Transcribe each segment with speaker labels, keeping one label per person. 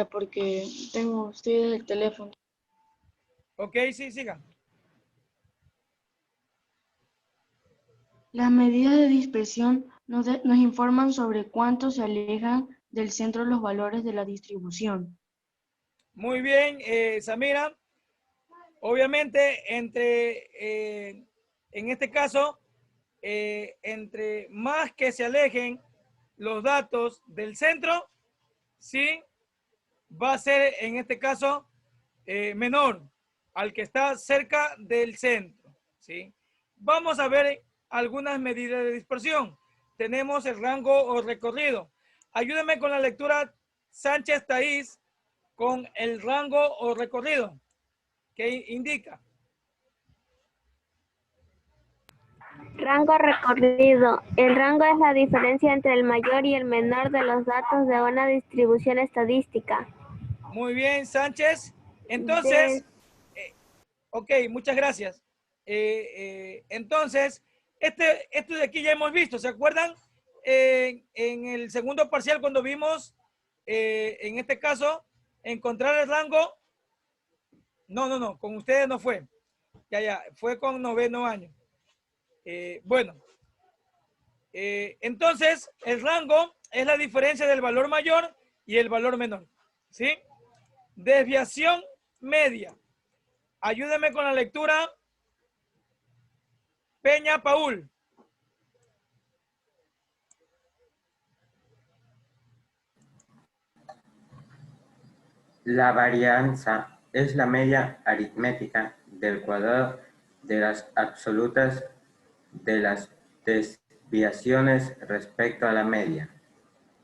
Speaker 1: porque estoy desde el teléfono.
Speaker 2: Ok, sí, siga.
Speaker 1: Las medidas de dispersión nos informan sobre cuánto se alejan del centro los valores de la distribución.
Speaker 2: Muy bien, Samira. Obviamente, en este caso, entre más que se alejen los datos del centro, ¿sí? Va a ser, en este caso, menor al que está cerca del centro, ¿sí? Vamos a ver algunas medidas de dispersión. Tenemos el rango o recorrido. Ayúdame con la lectura, Sánchez Taís, con el rango o recorrido. ¿Qué indica?
Speaker 3: Rango recorrido. El rango es la diferencia entre el mayor y el menor de los datos de una distribución estadística.
Speaker 2: Muy bien, Sánchez.
Speaker 3: De
Speaker 2: Entonces, ok, muchas gracias. Entonces, esto de aquí ya hemos visto, ¿se acuerdan? En el segundo parcial cuando vimos, en este caso, encontrar el rango. No, con ustedes no fue. Ya, fue con noveno año. Bueno, entonces el rango es la diferencia del valor mayor y el valor menor, ¿sí? Desviación media. Ayúdeme con la lectura, Peña Paul.
Speaker 4: La varianza es la media aritmética del cuadrado de las absolutas de las desviaciones respecto a la media.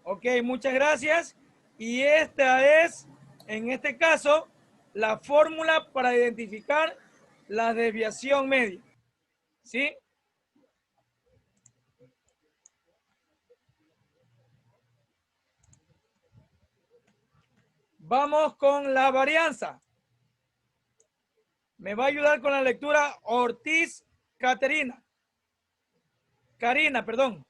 Speaker 2: Ok, muchas gracias. Y esta es, en este caso, la fórmula para identificar la desviación media. ¿Sí? Vamos con la varianza. Me va a ayudar con la lectura Ortiz Caterina. Karina, perdón.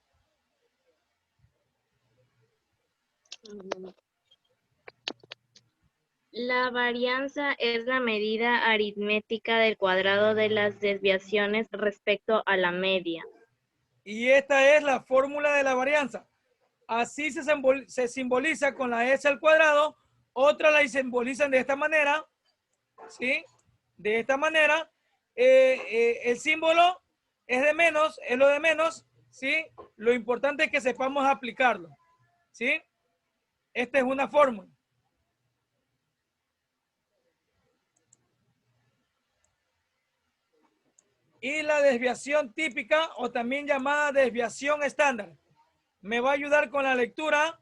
Speaker 5: La varianza es la medida aritmética del cuadrado de las desviaciones respecto a la media.
Speaker 2: Y esta es la fórmula de la varianza. Así se simboliza con la S al cuadrado. Otras la simbolizan de esta manera. ¿Sí? De esta manera. El símbolo es de menos, es lo de menos. ¿Sí? Lo importante es que sepamos aplicarlo. ¿Sí? Esta es una fórmula. Y la desviación típica o también llamada desviación estándar. Me va a ayudar con la lectura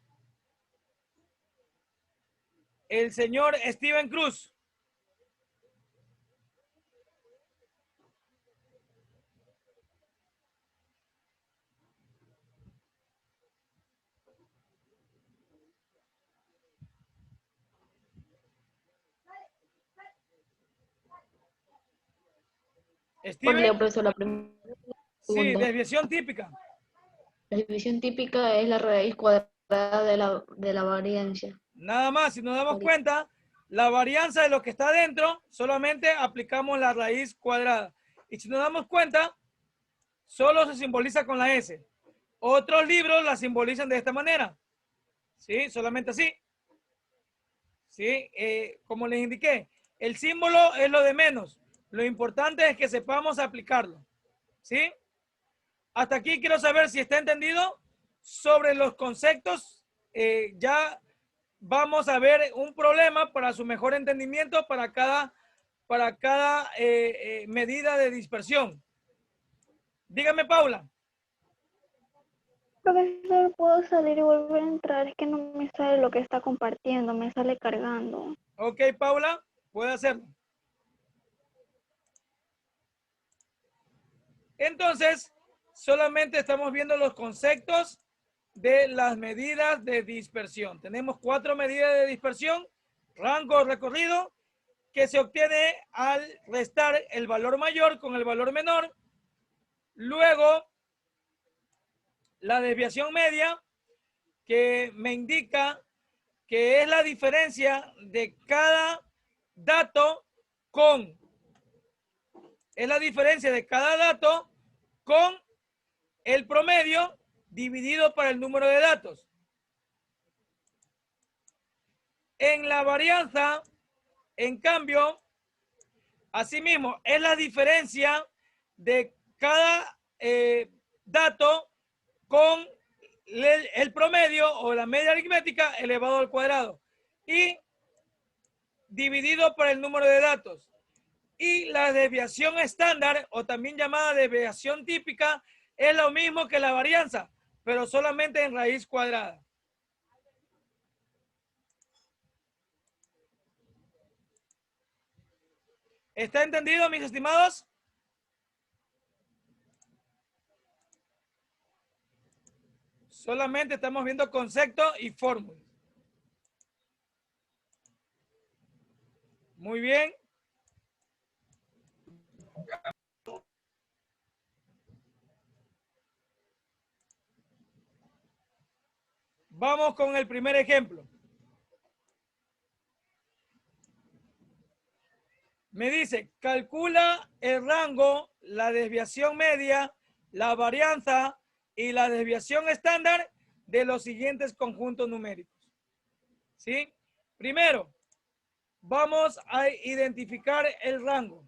Speaker 2: el señor Steven Cruz. Steven.
Speaker 1: Profesor, la
Speaker 2: Sí,
Speaker 1: pregunta.
Speaker 2: desviación típica.
Speaker 1: La división típica es la raíz cuadrada de la variancia.
Speaker 2: Nada más, si nos damos cuenta, la varianza de lo que está adentro, solamente aplicamos la raíz cuadrada. Y si nos damos cuenta, solo se simboliza con la S. Otros libros la simbolizan de esta manera. ¿Sí? Solamente así. ¿Sí? Como les indiqué, el símbolo es lo de menos. Lo importante es que sepamos aplicarlo. ¿Sí? Hasta aquí quiero saber si está entendido sobre los conceptos. Ya vamos a ver un problema para su mejor entendimiento para cada medida de dispersión. Dígame, Paula.
Speaker 3: Profesor, ¿puedo salir y volver a entrar? Es que no me sale lo que está compartiendo, me sale cargando.
Speaker 2: Ok, Paula, puede hacerlo. Entonces, solamente estamos viendo los conceptos de las medidas de dispersión. Tenemos 4 medidas de dispersión, rango recorrido, que se obtiene al restar el valor mayor con el valor menor. Luego, la desviación media, que me indica que es la diferencia de cada dato con, el promedio dividido por el número de datos. En la varianza, en cambio, asimismo, es la diferencia de cada dato con el promedio o la media aritmética elevado al cuadrado y dividido por el número de datos. Y la desviación estándar, o también llamada desviación típica, es lo mismo que la varianza, pero solamente en raíz cuadrada. ¿Está entendido, mis estimados? Solamente estamos viendo conceptos y fórmulas. Muy bien. Vamos con el primer ejemplo. Me dice, calcula el rango, la desviación media, la varianza y la desviación estándar de los siguientes conjuntos numéricos. ¿Sí? Primero, vamos a identificar el rango.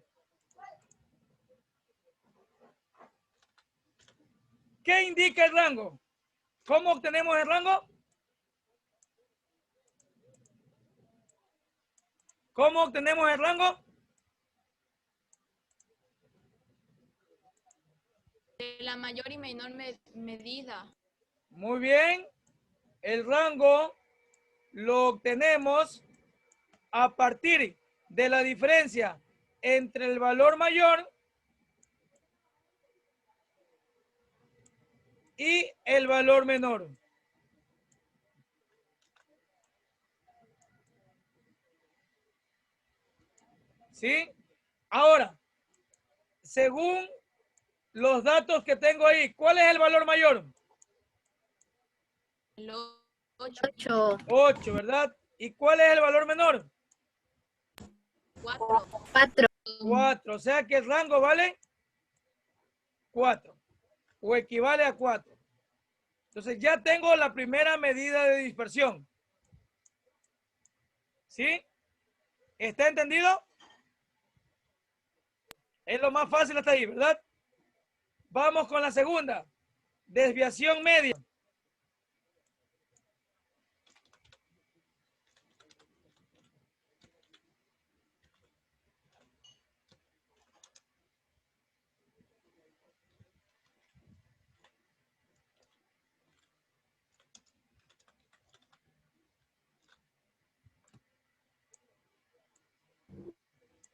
Speaker 2: ¿Qué indica el rango? ¿Cómo obtenemos el rango? ¿Cómo obtenemos el rango?
Speaker 6: De la mayor y menor medida.
Speaker 2: Muy bien. El rango lo obtenemos a partir de la diferencia entre el valor mayor y el valor menor. ¿Sí? Ahora, según los datos que tengo ahí, ¿cuál es el valor mayor?
Speaker 6: El 8.
Speaker 2: 8, ¿verdad? ¿Y cuál es el valor menor?
Speaker 6: 4.
Speaker 2: 4. O sea que el rango vale 4. O equivale a 4. Entonces ya tengo la primera medida de dispersión. ¿Sí? ¿Está entendido? Es lo más fácil hasta ahí, ¿verdad? Vamos con la segunda. Desviación media.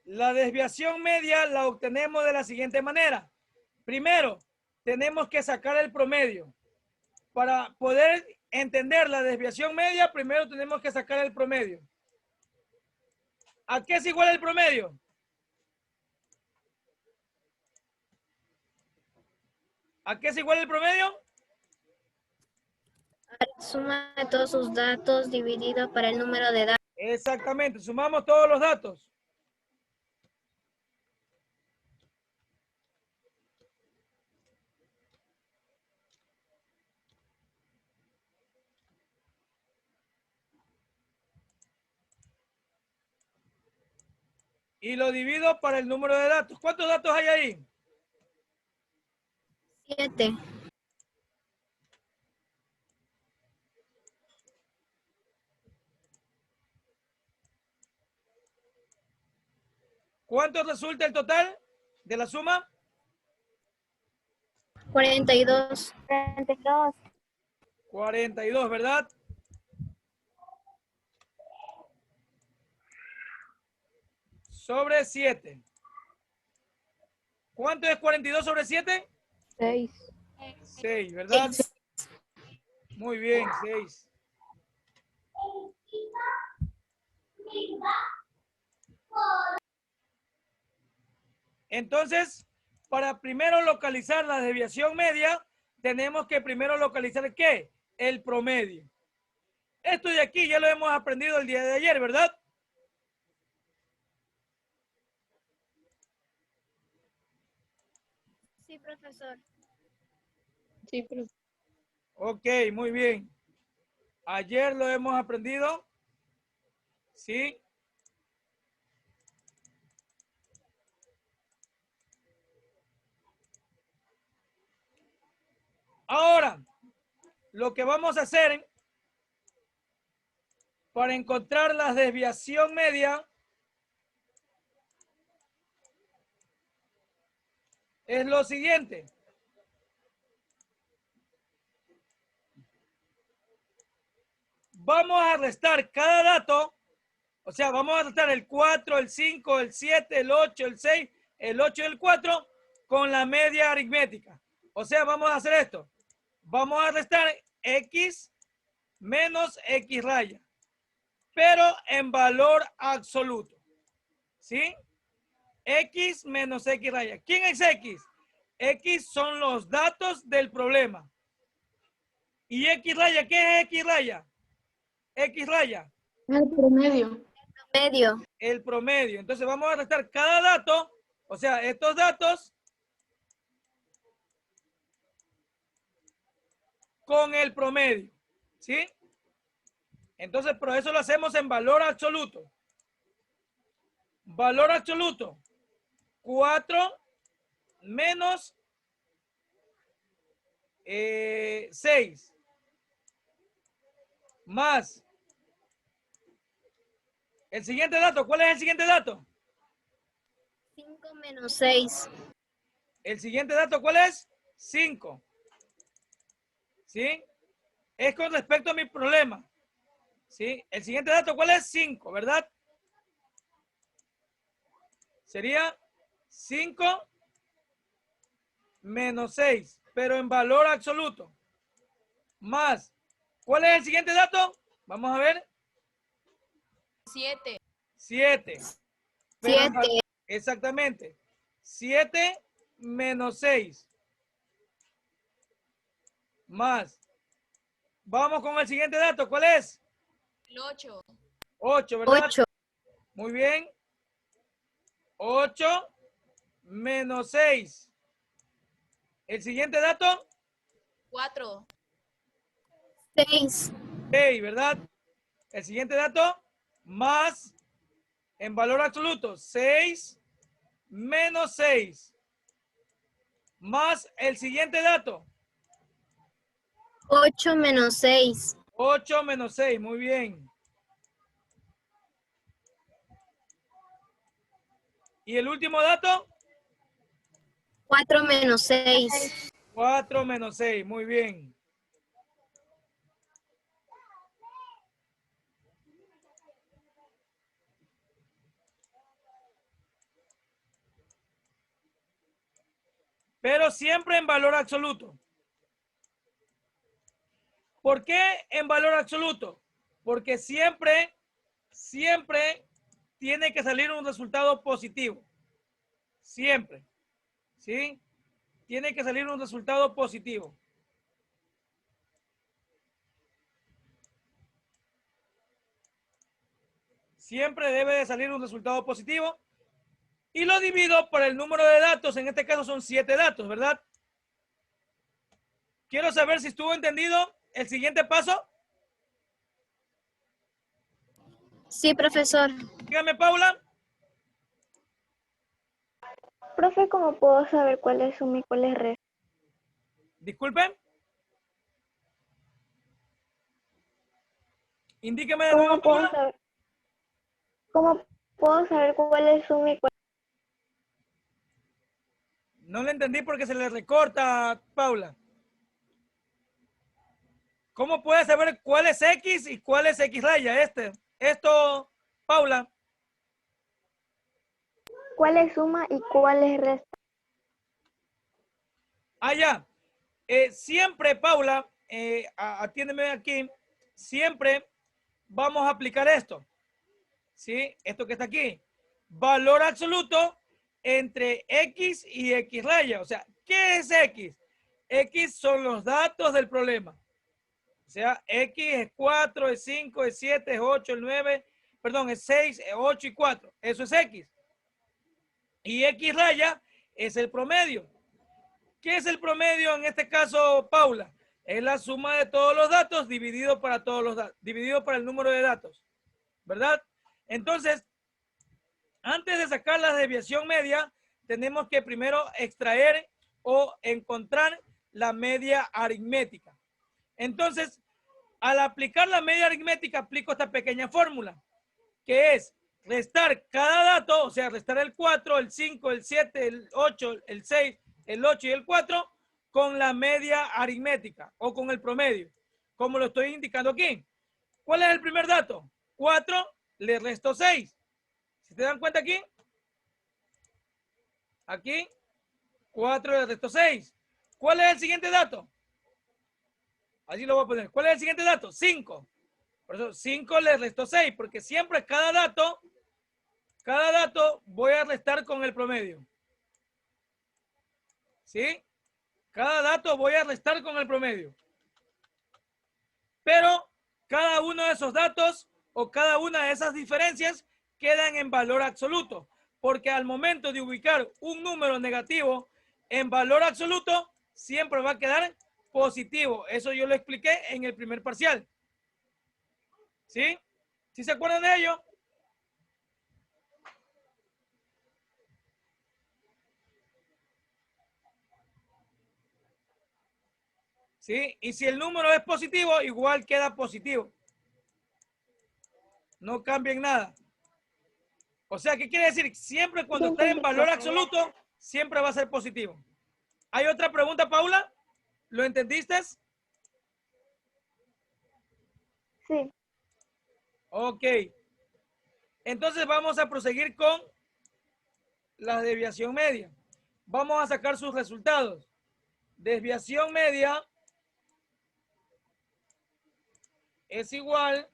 Speaker 2: La desviación media la obtenemos de la siguiente manera. Primero, tenemos que sacar el promedio. Para poder entender la desviación media, primero tenemos que sacar el promedio. ¿A qué es igual el promedio? ¿A qué es igual el promedio?
Speaker 3: La suma de todos sus datos dividido por el número de datos.
Speaker 2: Exactamente, sumamos todos los datos. Y lo divido para el número de datos. ¿Cuántos datos hay ahí?
Speaker 3: 7.
Speaker 2: ¿Cuánto resulta el total de la suma?
Speaker 3: 42. 42.
Speaker 2: 42, ¿verdad? Sobre 7. ¿Cuánto es 42 sobre 7?
Speaker 3: 6.
Speaker 2: 6, ¿verdad? Muy bien, 6. Entonces, para primero localizar la desviación media, tenemos que primero localizar ¿qué? El promedio. Esto de aquí ya lo hemos aprendido el día de ayer, ¿verdad?
Speaker 3: Sí, profesor.
Speaker 5: Sí, profesor.
Speaker 2: Ok, muy bien. Ayer lo hemos aprendido. ¿Sí? Ahora, lo que vamos a hacer para encontrar la desviación media es lo siguiente. Vamos a restar cada dato, o sea, vamos a restar el 4, el 5, el 7, el 8, el 6, el 8 y el 4 con la media aritmética. O sea, vamos a hacer esto. Vamos a restar X menos X raya, pero en valor absoluto. ¿Sí? X menos X raya. ¿Quién es X? X son los datos del problema. ¿Y X raya? ¿Qué es X raya? X raya.
Speaker 1: El promedio.
Speaker 3: Medio.
Speaker 2: El promedio. Entonces vamos a restar cada dato, o sea, estos datos con el promedio. ¿Sí? Entonces, por eso lo hacemos en valor absoluto. Valor absoluto. 4 menos 6. Más. El siguiente dato. ¿Cuál es el siguiente dato?
Speaker 3: 5 menos 6.
Speaker 2: El siguiente dato, ¿cuál es? 5. ¿Sí? Es con respecto a mi problema. ¿Sí? El siguiente dato, ¿cuál es? 5, ¿verdad? Sería 5 menos 6, pero en valor absoluto. Más. ¿Cuál es el siguiente dato? Vamos a ver.
Speaker 6: 7.
Speaker 2: 7.
Speaker 3: 7.
Speaker 2: Exactamente. 7 menos 6. Más. Vamos con el siguiente dato. ¿Cuál es?
Speaker 6: El 8.
Speaker 2: 8, ¿verdad?
Speaker 3: 8.
Speaker 2: Muy bien. 8 menos 6. El siguiente dato.
Speaker 6: 4.
Speaker 3: 6.
Speaker 2: 6, ¿verdad? El siguiente dato. Más. En valor absoluto. 6 menos 6. Más el siguiente dato.
Speaker 3: 8 menos 6.
Speaker 2: 8 menos 6. Muy bien. ¿Y el último dato?
Speaker 3: 4 menos 6.
Speaker 2: 4 menos 6. Muy bien. Pero siempre en valor absoluto. ¿Por qué en valor absoluto? Porque siempre tiene que salir un resultado positivo. Siempre. ¿Sí? Tiene que salir un resultado positivo. Siempre debe de salir un resultado positivo. Y lo divido por el número de datos. En este caso son 7 datos, ¿verdad? Quiero saber si estuvo entendido el siguiente paso.
Speaker 3: Sí, profesor.
Speaker 2: Dígame, Paula.
Speaker 3: Profe, ¿cómo puedo saber cuál es suma y cuál es resta?
Speaker 2: Disculpen. Indíqueme de nuevo, Paula.
Speaker 3: ¿Cómo puedo saber cuál es suma y cuál?
Speaker 2: No le entendí porque se le recorta, Paula. ¿Cómo puede saber cuál es X y cuál es X raya? Esto, Paula.
Speaker 3: ¿Cuál es suma y cuál es resta?
Speaker 2: Ah, ya. Siempre, Paula, atiéndeme aquí, siempre vamos a aplicar esto. ¿Sí? Esto que está aquí. Valor absoluto entre X y X raya. O sea, ¿qué es X? X son los datos del problema. O sea, X es 4, es 5, es 7, es 8, es 9, perdón, es 6, es 8 y 4. Eso es X. Y X raya es el promedio. ¿Qué es el promedio en este caso, Paula? Es la suma de todos los datos dividido para todos los datos, dividido para el número de datos, ¿verdad? Entonces, antes de sacar la desviación media, tenemos que primero extraer o encontrar la media aritmética. Entonces, al aplicar la media aritmética, aplico esta pequeña fórmula, que es restar cada dato, o sea, restar el 4, el 5, el 7, el 8, el 6, el 8 y el 4, con la media aritmética o con el promedio, como lo estoy indicando aquí. ¿Cuál es el primer dato? 4, le resto 6. ¿Se te dan cuenta aquí? Aquí, 4 le resto 6. ¿Cuál es el siguiente dato? Allí lo voy a poner. ¿Cuál es el siguiente dato? 5. Por eso 5 le resto 6, porque siempre cada dato voy a restar con el promedio. ¿Sí? Cada dato voy a restar con el promedio. Pero cada uno de esos datos o cada una de esas diferencias quedan en valor absoluto. Porque al momento de ubicar un número negativo en valor absoluto, siempre va a quedar positivo. Eso yo lo expliqué en el primer parcial. ¿Sí? ¿Sí se acuerdan de ello? ¿Sí? Y si el número es positivo, igual queda positivo. No cambia en nada. O sea, ¿qué quiere decir? Siempre cuando esté en valor absoluto, siempre va a ser positivo. ¿Hay otra pregunta, Paula? ¿Lo entendiste?
Speaker 3: Sí.
Speaker 2: Ok. Entonces vamos a proseguir con la desviación media. Vamos a sacar sus resultados. Desviación media es igual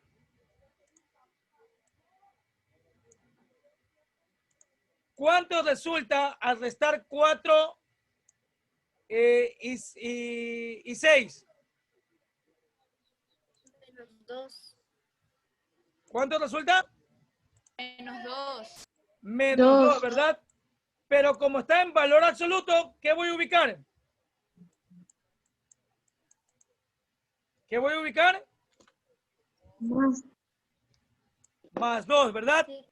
Speaker 2: ¿cuánto resulta al restar 4 y 6?
Speaker 6: Menos 2.
Speaker 2: ¿Cuánto resulta?
Speaker 6: Menos 2.
Speaker 2: Menos 2,
Speaker 1: 2.
Speaker 2: ¿verdad? Pero como está en valor absoluto, ¿qué voy a ubicar? ¿Qué voy a ubicar? Más 2, ¿verdad?
Speaker 6: Sí.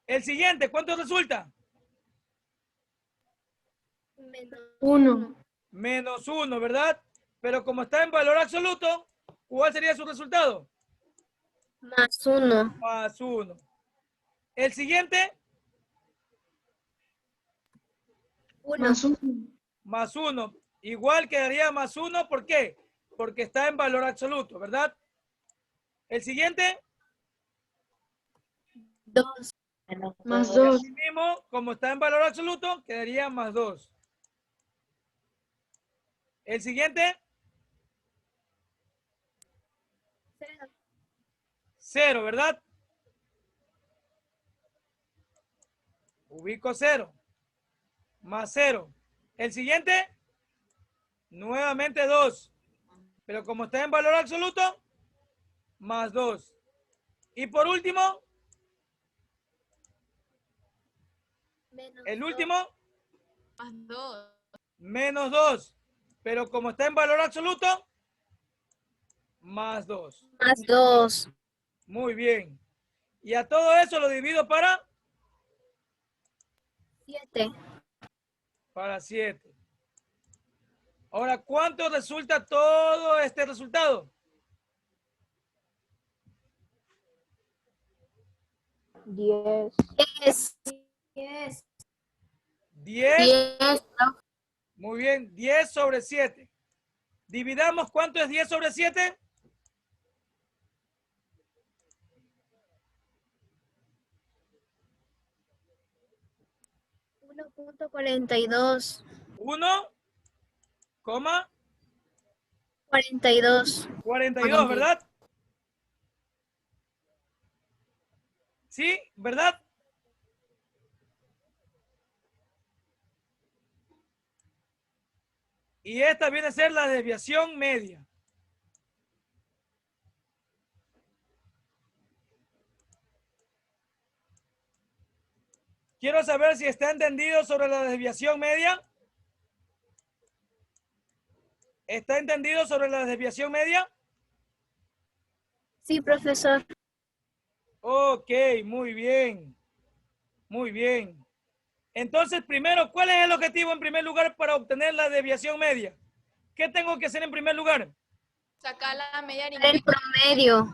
Speaker 2: El siguiente, ¿cuánto resulta?
Speaker 6: Menos
Speaker 1: 1.
Speaker 2: Menos 1, ¿verdad? Pero como está en valor absoluto, ¿cuál sería su resultado?
Speaker 3: Más 1.
Speaker 2: Más 1. El siguiente,
Speaker 1: Más 1.
Speaker 2: más 1. Igual quedaría más 1, ¿por qué? Porque está en valor absoluto, ¿verdad? El siguiente,
Speaker 3: 2.
Speaker 1: Más
Speaker 2: y
Speaker 1: 2.
Speaker 2: así mismo, como está en valor absoluto, quedaría más 2. El siguiente, 0, ¿verdad? Ubico 0. Más 0. El siguiente, nuevamente 2. Pero como está en valor absoluto, más 2. Y por último, el último,
Speaker 6: más 2.
Speaker 2: menos 2. Pero como está en valor absoluto, más 2.
Speaker 3: Más 2.
Speaker 2: Muy bien. Y a todo eso lo divido para
Speaker 3: 7.
Speaker 2: 7. Ahora, ¿cuánto resulta todo este resultado?
Speaker 3: 10.
Speaker 2: 10.
Speaker 3: 10.
Speaker 2: Muy bien, 10 sobre 7. Dividamos, ¿cuánto es 10 sobre 7?
Speaker 3: 1.42.
Speaker 2: 1,
Speaker 3: 42.
Speaker 2: 42, ¿verdad? ¿Sí? ¿Verdad? Y esta viene a ser la desviación media. Quiero saber si está entendido sobre la desviación media. ¿Está entendido sobre la desviación media?
Speaker 3: Sí, profesor.
Speaker 2: Ok, muy bien. Muy bien. Entonces, primero, ¿cuál es el objetivo en primer lugar para obtener la desviación media? ¿Qué tengo que hacer en primer lugar?
Speaker 6: Sacar la media
Speaker 3: El
Speaker 6: aritmética.
Speaker 3: promedio.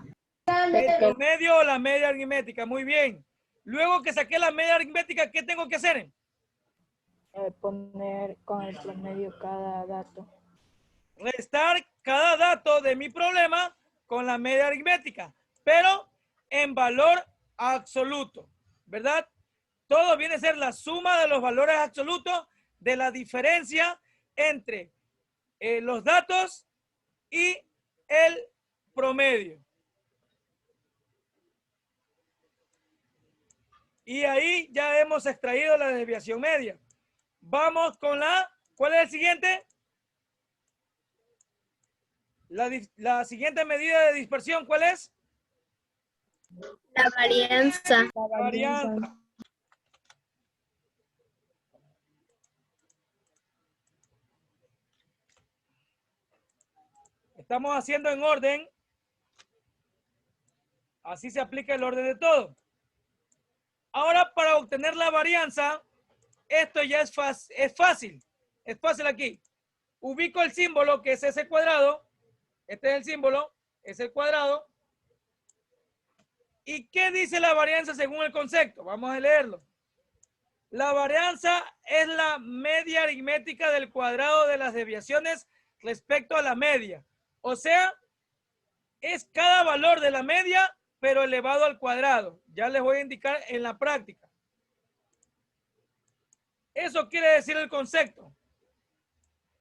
Speaker 2: El promedio o la media aritmética. Muy bien. Luego que saqué la media aritmética, ¿qué tengo que hacer?
Speaker 7: Poner con el promedio cada dato.
Speaker 2: Restar cada dato de mi problema con la media aritmética, pero en valor absoluto, ¿verdad? Todo viene a ser la suma de los valores absolutos de la diferencia entre los datos y el promedio. Y ahí ya hemos extraído la desviación media. Vamos con ¿cuál es el siguiente? La siguiente medida de dispersión, ¿cuál es?
Speaker 3: La varianza.
Speaker 2: La varianza. Estamos haciendo en orden. Así se aplica el orden de todo. Ahora, para obtener la varianza, esto ya es fácil. Es fácil aquí. Ubico el símbolo, que es ese cuadrado. Este es el símbolo, es el cuadrado. ¿Y qué dice la varianza según el concepto? Vamos a leerlo. La varianza es la media aritmética del cuadrado de las desviaciones respecto a la media. O sea, es cada valor de la media, pero elevado al cuadrado. Ya les voy a indicar en la práctica. Eso quiere decir el concepto.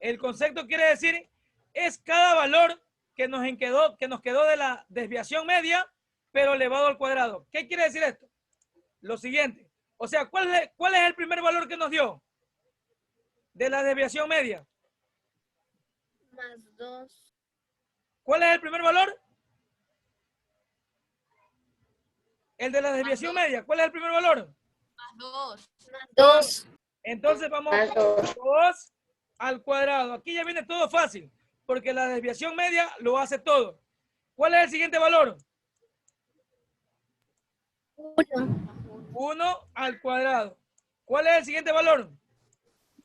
Speaker 2: El concepto quiere decir, es cada valor que nos quedó de la desviación media, pero elevado al cuadrado. ¿Qué quiere decir esto? Lo siguiente. O sea, ¿cuál es el primer valor que nos dio de la desviación media?
Speaker 3: Más 2.
Speaker 2: ¿Cuál es el primer valor? El de la desviación media. ¿Cuál es el primer valor?
Speaker 6: Más 2.
Speaker 3: Más 2.
Speaker 2: Entonces vamos a 2 al cuadrado. Aquí ya viene todo fácil, porque la desviación media lo hace todo. ¿Cuál es el siguiente valor? 1 al cuadrado. ¿Cuál es el siguiente valor?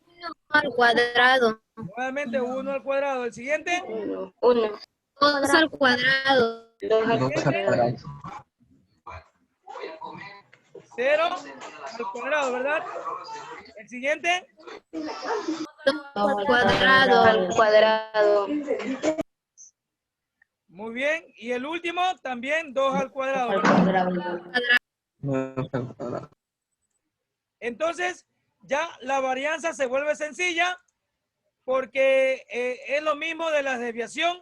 Speaker 3: 1 al cuadrado.
Speaker 2: Nuevamente 1 al cuadrado. ¿El siguiente?
Speaker 3: 1. 2 al cuadrado.
Speaker 2: 2 al cuadrado. 0 al cuadrado, ¿verdad? El siguiente.
Speaker 3: 2 al cuadrado. Al cuadrado.
Speaker 2: Muy bien. Y el último también 2 al cuadrado, ¿verdad? Entonces, ya la varianza se vuelve sencilla porque es lo mismo de la desviación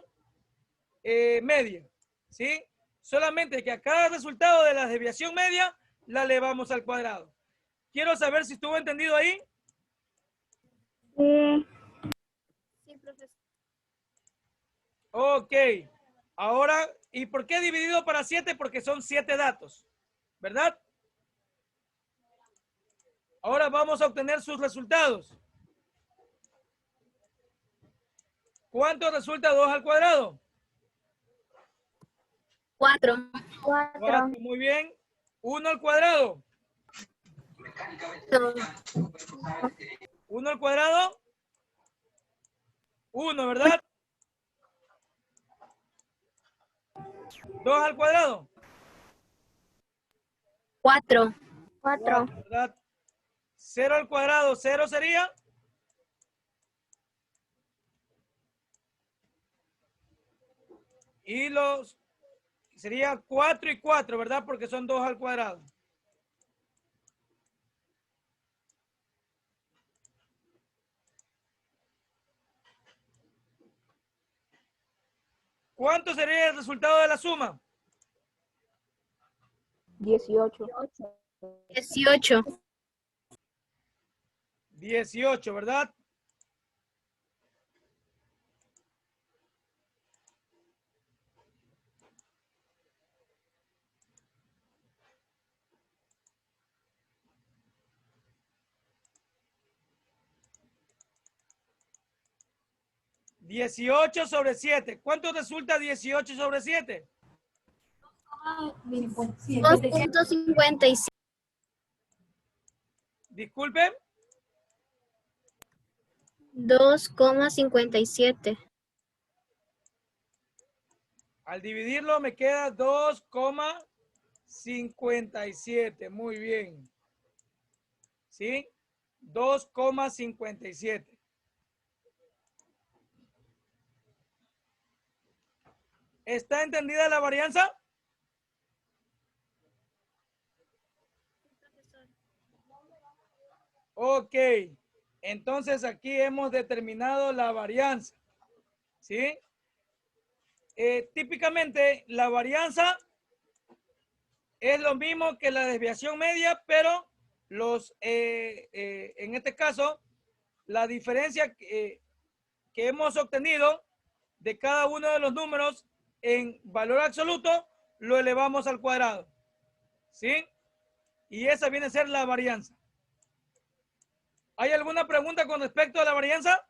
Speaker 2: media, ¿sí? Solamente que a cada resultado de la desviación media la elevamos al cuadrado. Quiero saber si estuvo entendido ahí.
Speaker 3: Sí. Sí, profesor.
Speaker 2: Ok. Ahora, ¿y por qué dividido para 7? Porque son 7 datos, ¿verdad? Ahora vamos a obtener sus resultados. ¿Cuánto resulta 2 al cuadrado?
Speaker 3: 4.
Speaker 2: 4. Muy bien. 1 al cuadrado. 1 al cuadrado. 1, ¿verdad? 2 al cuadrado.
Speaker 3: 4.
Speaker 2: 4, ¿verdad? 0 al cuadrado. 0 sería. Y sería 4 y 4, ¿verdad? Porque son 2 al cuadrado. ¿Cuánto sería el resultado de la suma?
Speaker 7: 18.
Speaker 3: 18.
Speaker 2: 18, ¿verdad? 18 sobre 7. ¿Cuánto resulta 18 sobre 7?
Speaker 3: 2.57.
Speaker 2: Disculpen.
Speaker 3: 2,57.
Speaker 2: Al dividirlo me queda 2,57. Muy bien. ¿Sí? 2,57. ¿Está entendida la varianza? Ok. Entonces aquí hemos determinado la varianza. ¿Sí? Típicamente la varianza es lo mismo que la desviación media, pero en este caso, la diferencia que hemos obtenido de cada uno de los números en valor absoluto, lo elevamos al cuadrado. ¿Sí? Y esa viene a ser la varianza. ¿Hay alguna pregunta con respecto a la varianza?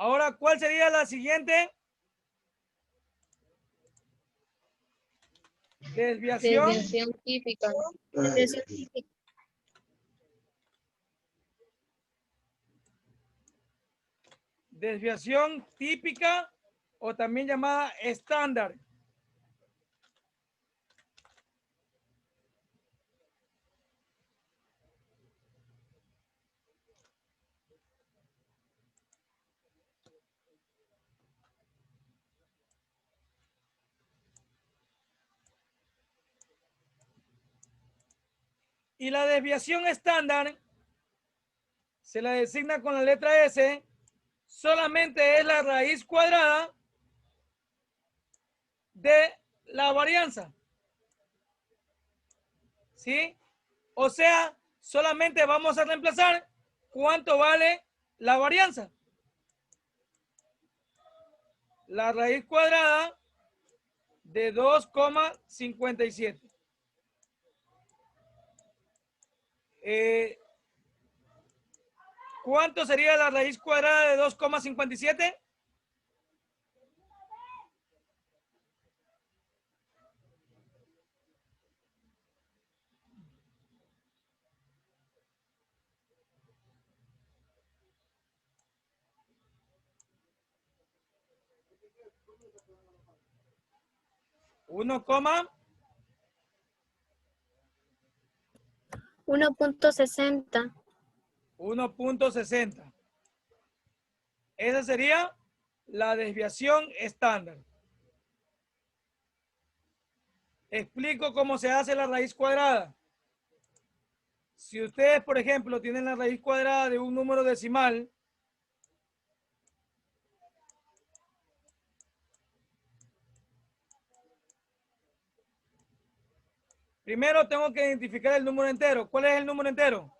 Speaker 2: Ahora, ¿cuál sería la siguiente? Desviación.
Speaker 5: Desviación típica.
Speaker 2: Desviación típica o también llamada estándar. Y la desviación estándar se la designa con la letra S, solamente es la raíz cuadrada de la varianza. ¿Sí? O sea, solamente vamos a reemplazar cuánto vale la varianza. La raíz cuadrada de 2,57. ¿Cuánto sería la raíz cuadrada de 2,57? Uno coma
Speaker 3: 1.60.
Speaker 2: 1.60. Esa sería la desviación estándar. Explico cómo se hace la raíz cuadrada. Si ustedes, por ejemplo, tienen la raíz cuadrada de un número decimal, primero tengo que identificar el número entero. ¿Cuál es el número entero?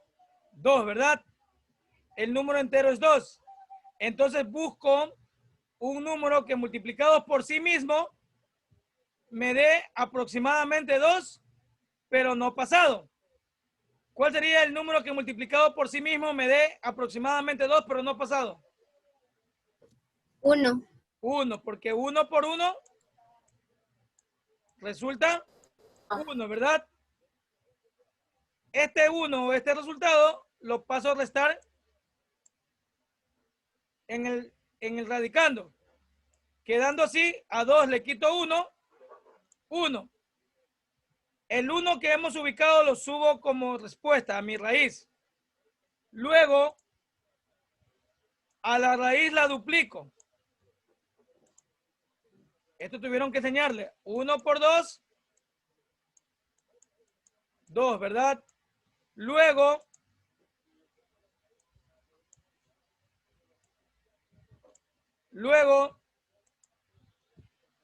Speaker 2: 2, ¿verdad? El número entero es 2. Entonces busco un número que multiplicado por sí mismo me dé aproximadamente 2, pero no pasado. ¿Cuál sería el número que multiplicado por sí mismo me dé aproximadamente 2, pero no pasado?
Speaker 3: 1.
Speaker 2: 1, porque 1 por 1 resulta 1, ¿verdad? Este 1 o este resultado lo paso a restar en el radicando. Quedando así, a 2 le quito 1, 1. El 1 que hemos ubicado lo subo como respuesta a mi raíz. Luego, a la raíz la duplico. Esto tuvieron que enseñarle. 1 por 2, 2, ¿verdad? Luego,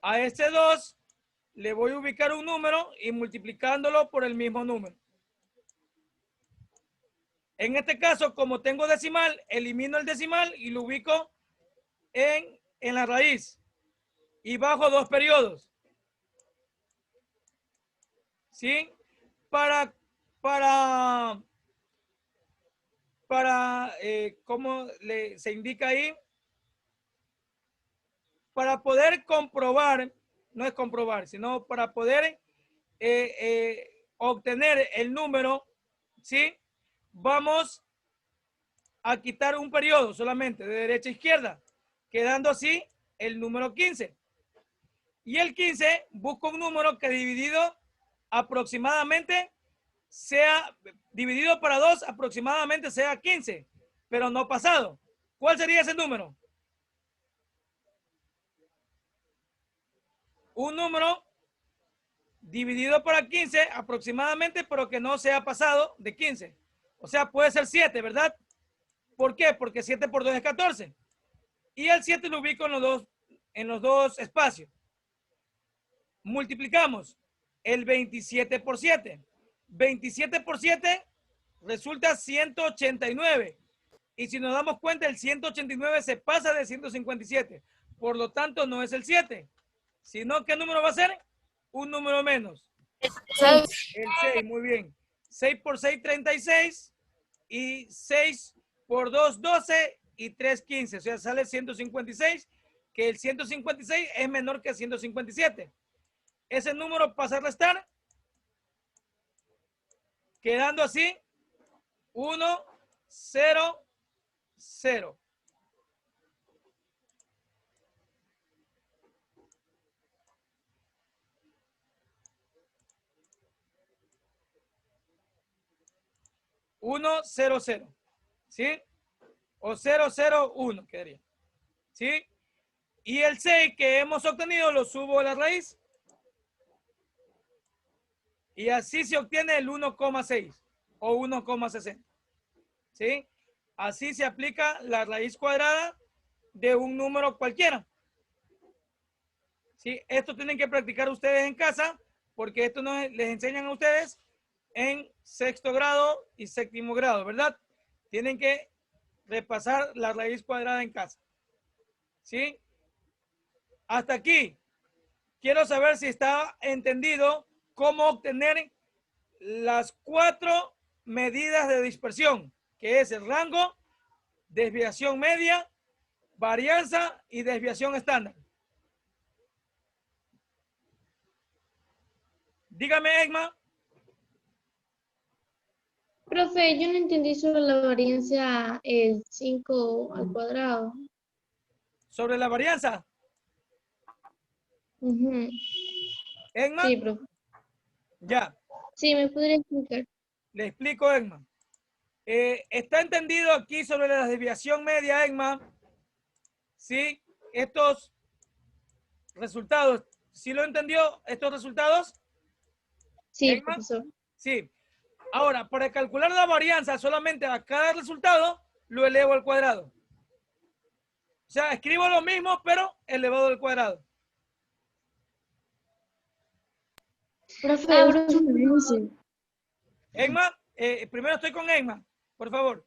Speaker 2: a este 2 le voy a ubicar un número y multiplicándolo por el mismo número. En este caso, como tengo decimal, elimino el decimal y lo ubico en la raíz. Y bajo 2 periodos. ¿Sí? ¿Cómo se indica ahí? Para poder comprobar, no es comprobar, sino para poder obtener el número, ¿sí? Vamos a quitar un periodo solamente de derecha a izquierda, quedando así el número 15. Y el 15 busco un número que dividido aproximadamente sea, dividido para 2 aproximadamente sea 15, pero no pasado. ¿Cuál sería ese número? Un número dividido para 15 aproximadamente, pero que no sea pasado de 15. O sea, puede ser 7, ¿verdad? ¿Por qué? Porque 7 por 2 es 14. Y el 7 lo ubico en los dos espacios. Multiplicamos el 27 por 7. 27 por 7 resulta 189. Y si nos damos cuenta, el 189 se pasa de 157. Por lo tanto, no es el 7. Sino, ¿qué número va a ser? Un número menos.
Speaker 3: 6.
Speaker 2: El 6, muy bien. 6 por 6, 36. Y 6 por 2, 12. Y 3, 15. O sea, sale 156. Que el 156 es menor que 157. Ese número pasa a restar. Quedando así. 1, 0, 0. Uno, 0, 0. ¿Sí? O 0, 0, 1 quedaría. ¿Sí? Y el 6 que hemos obtenido lo subo a la raíz. Y así se obtiene el 1,6 o 1,60. ¿Sí? Así se aplica la raíz cuadrada de un número cualquiera. ¿Sí? Esto tienen que practicar ustedes en casa porque esto no les enseñan a ustedes en 6º grado y 7º grado, ¿verdad? Tienen que repasar la raíz cuadrada en casa. ¿Sí? Hasta aquí. Quiero saber si está entendido cómo obtener las 4 medidas de dispersión, que es el rango, desviación media, varianza y desviación estándar. Dígame, Egma.
Speaker 8: Profe, yo no entendí sobre la varianza el 5 al cuadrado.
Speaker 2: Sobre la varianza.
Speaker 8: Ujú.
Speaker 2: Egma.
Speaker 8: Sí, profe.
Speaker 2: Ya.
Speaker 8: Sí, ¿me podría explicar?
Speaker 2: Le explico, Egma. ¿Está entendido aquí sobre la desviación media, Egma? ¿Sí? Estos resultados. ¿Sí lo entendió estos resultados?
Speaker 8: Sí,
Speaker 2: ¿Egma?
Speaker 8: profesor.
Speaker 2: Sí. Ahora, para calcular la varianza solamente a cada resultado, lo elevo al cuadrado. O sea, escribo lo mismo, pero elevado al cuadrado.
Speaker 1: Profe, es una S.
Speaker 2: Egma, primero estoy con Egma, por favor.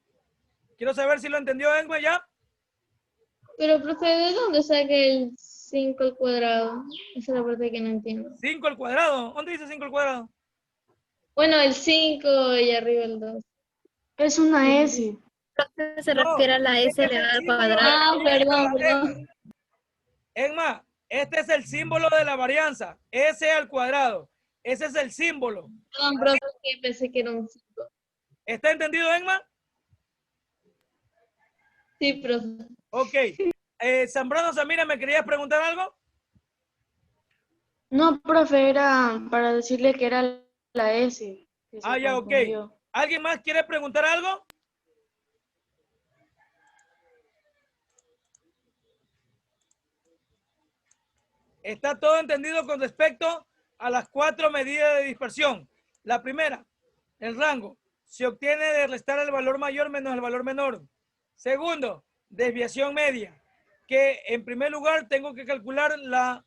Speaker 2: Quiero saber si lo entendió Egma ya.
Speaker 8: Pero, profe, ¿de dónde saca el 5 al cuadrado? Esa es la parte que no entiendo.
Speaker 2: 5 al cuadrado. ¿Dónde dice 5 al cuadrado?
Speaker 8: Bueno, el 5 y arriba el 2.
Speaker 1: Es una S.
Speaker 3: Se
Speaker 2: No,
Speaker 3: refiere a la S
Speaker 2: este es el
Speaker 3: elevada al
Speaker 2: símbolo de
Speaker 3: cuadrado.
Speaker 2: la
Speaker 8: Ah,
Speaker 2: varianza,
Speaker 8: perdón.
Speaker 2: Egma, este es el símbolo de la varianza. S al cuadrado. Ese es el símbolo.
Speaker 8: Perdón, profe, que pensé que era un 5.
Speaker 2: ¿Está entendido, Egma?
Speaker 8: Sí, profe.
Speaker 2: Ok. Zambrano Samira, ¿me querías preguntar algo?
Speaker 1: No, profe, era para decirle que era la S. Que se
Speaker 2: Ya, ok.
Speaker 1: confundió.
Speaker 2: ¿Alguien más quiere preguntar algo? Está todo entendido con respecto a las 4 medidas de dispersión. La primera, el rango. Se obtiene de restar el valor mayor menos el valor menor. Segundo, desviación media, que en primer lugar tengo que calcular la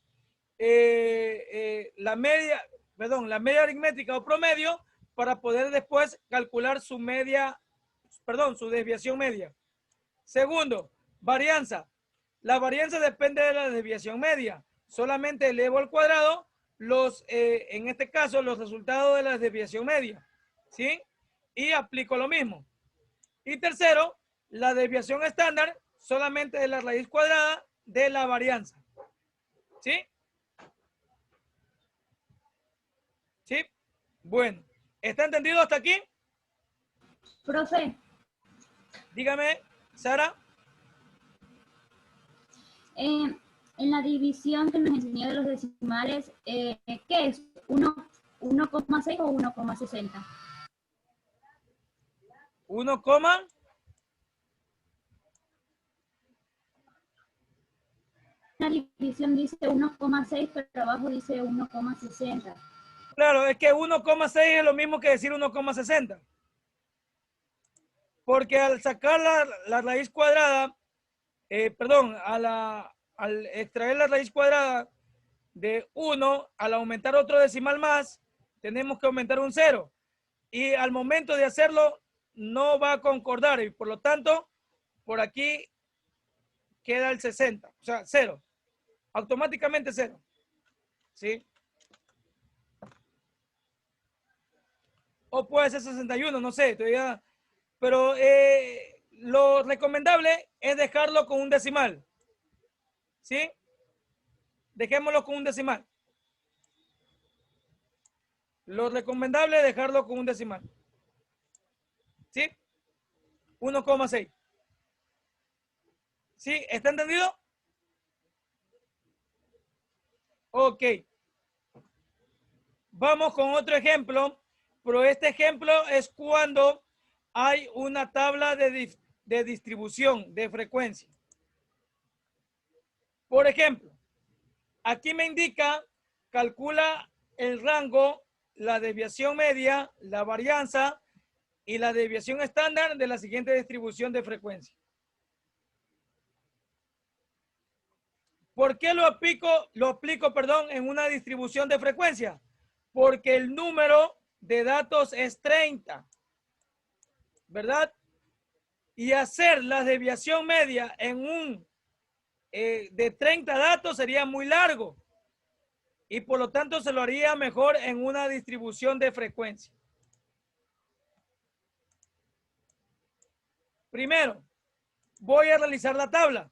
Speaker 2: media aritmética o promedio para poder después calcular su su desviación media. Segundo, varianza. La varianza depende de la desviación media. Solamente elevo al cuadrado en este caso, los resultados de la desviación media. ¿Sí? Y aplico lo mismo. Y tercero, la desviación estándar solamente de la raíz cuadrada de la varianza. ¿Sí? ¿Sí? Bueno, ¿está entendido hasta aquí?
Speaker 9: Profe,
Speaker 2: Dígame, Sara.
Speaker 9: en la división que nos enseñó de los decimales, ¿qué es? ¿1,6 o 1,60?
Speaker 2: 1,
Speaker 9: La división dice 1,6, pero abajo dice 1,60.
Speaker 2: claro, es que 1,6 es lo mismo que decir 1,60. Porque al sacar la raíz cuadrada, al extraer la raíz cuadrada de 1, al aumentar otro decimal más, tenemos que aumentar un 0. Y al momento de hacerlo, no va a concordar. Y por lo tanto, por aquí queda el 60. O sea, 0. Automáticamente 0. ¿Sí? O puede ser 61, no sé. Todavía. Pero lo recomendable es dejarlo con un decimal. ¿Sí? Dejémoslo con un decimal. Lo recomendable es dejarlo con un decimal. ¿Sí? 1,6. ¿Sí? ¿Está entendido? Ok. Vamos con otro ejemplo. Pero este ejemplo es cuando hay una tabla de distribución de frecuencia. Por ejemplo, aquí me indica, calcula el rango, la desviación media, la varianza y la desviación estándar de la siguiente distribución de frecuencia. ¿Por qué lo aplico, en una distribución de frecuencia? Porque el número de datos es 30, ¿verdad? Y hacer la desviación media en de 30 datos sería muy largo. Y por lo tanto se lo haría mejor en una distribución de frecuencia. Primero, voy a realizar la tabla.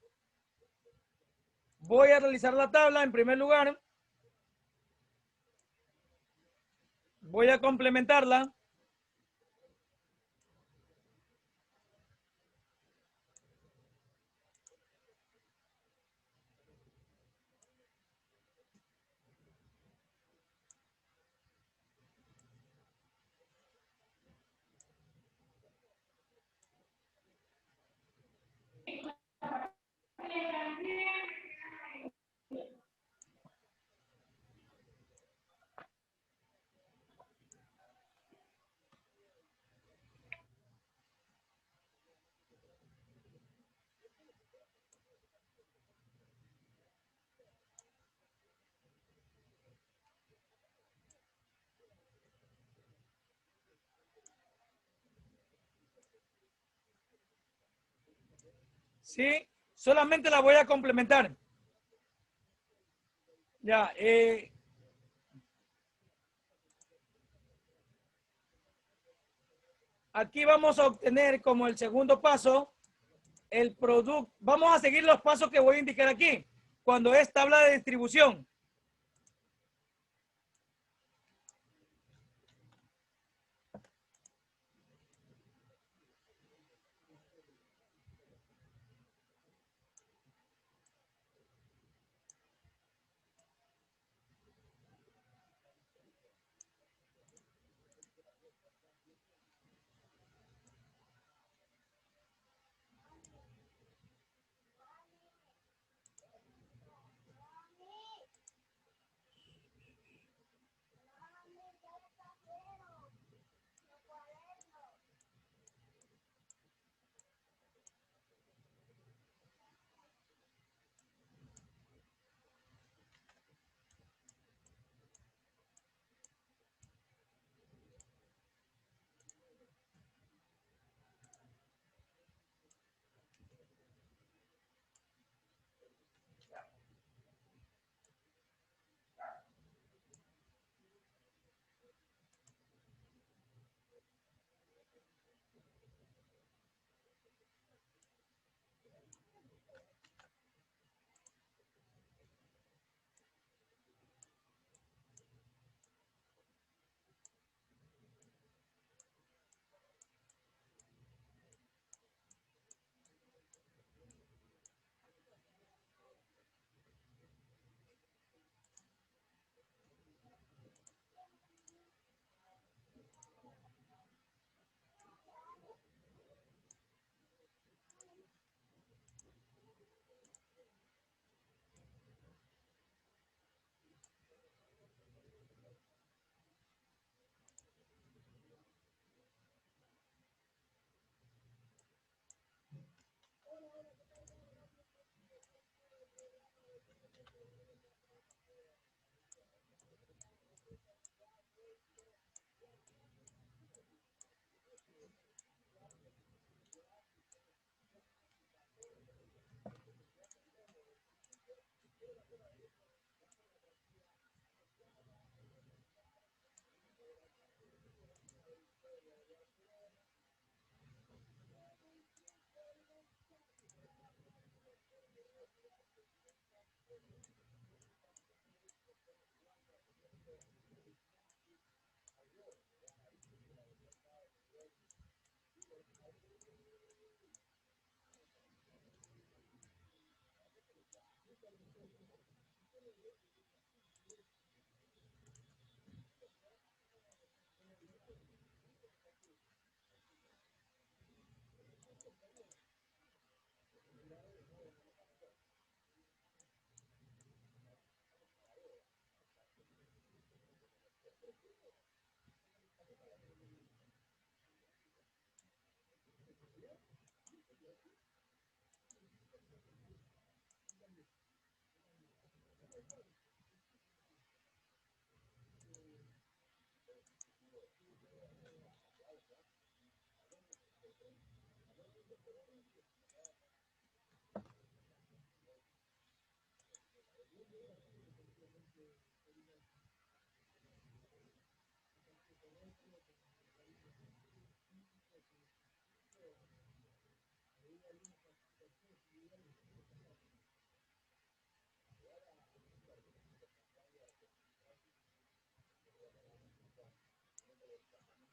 Speaker 2: Voy a realizar la tabla en primer lugar. Voy a complementarla. ¿Sí? Solamente la voy a complementar. Ya, aquí vamos a obtener como el segundo paso el producto. Vamos a seguir los pasos que voy a indicar aquí. Cuando es tabla de distribución.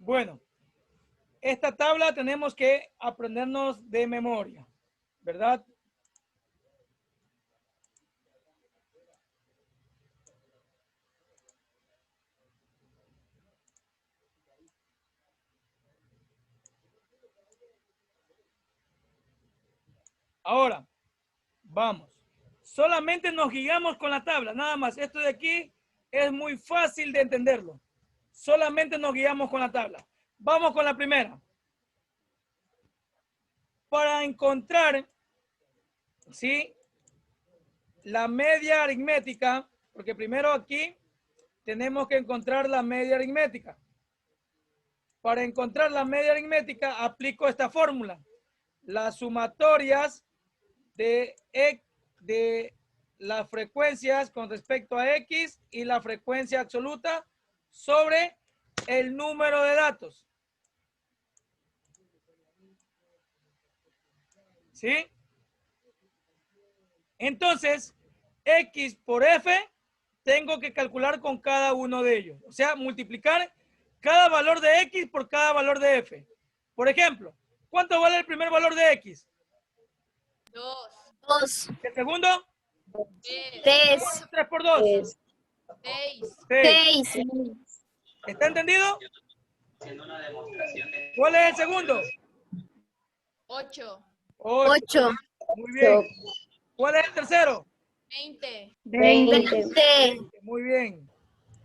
Speaker 2: Bueno, esta tabla tenemos que aprendernos de memoria, ¿verdad? Ahora, vamos. Solamente nos guiamos con la tabla, nada más. Esto de aquí es muy fácil de entenderlo. Solamente nos guiamos con la tabla. Vamos con la primera. Para encontrar, ¿sí?, la media aritmética, porque primero aquí tenemos que encontrar la media aritmética. Para encontrar la media aritmética, aplico esta fórmula. Las sumatorias de las frecuencias con respecto a X y la frecuencia absoluta sobre el número de datos. ¿Sí? Entonces, X por F tengo que calcular con cada uno de ellos. O sea, multiplicar cada valor de X por cada valor de F. Por ejemplo, ¿cuánto vale el primer valor de X?
Speaker 6: 2.
Speaker 2: ¿El segundo?
Speaker 6: 3.
Speaker 2: 3 por 2.
Speaker 6: 6.
Speaker 2: 6. ¿Está entendido? ¿Cuál es el segundo?
Speaker 6: 8.
Speaker 3: 8.
Speaker 2: Muy bien. ¿Cuál es el tercero?
Speaker 6: 20.
Speaker 3: 20.
Speaker 2: Muy bien.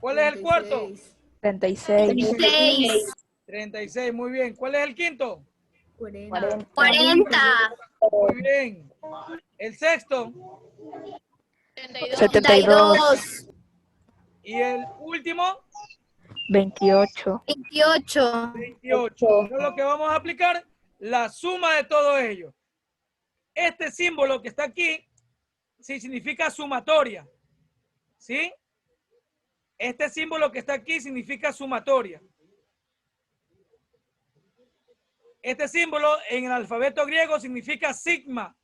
Speaker 2: ¿Cuál es el cuarto?
Speaker 7: 36.
Speaker 3: 36.
Speaker 2: 36. Muy bien. ¿Cuál es el quinto?
Speaker 3: 40.
Speaker 2: Muy bien. El sexto.
Speaker 7: 72.
Speaker 2: Y el último,
Speaker 7: 28.
Speaker 3: 28.
Speaker 2: 28. Ahora lo que vamos a aplicar, la suma de todo ello. Este símbolo que está aquí, sí, significa sumatoria. ¿Sí? Este símbolo que está aquí significa sumatoria. Este símbolo en el alfabeto griego significa sigma,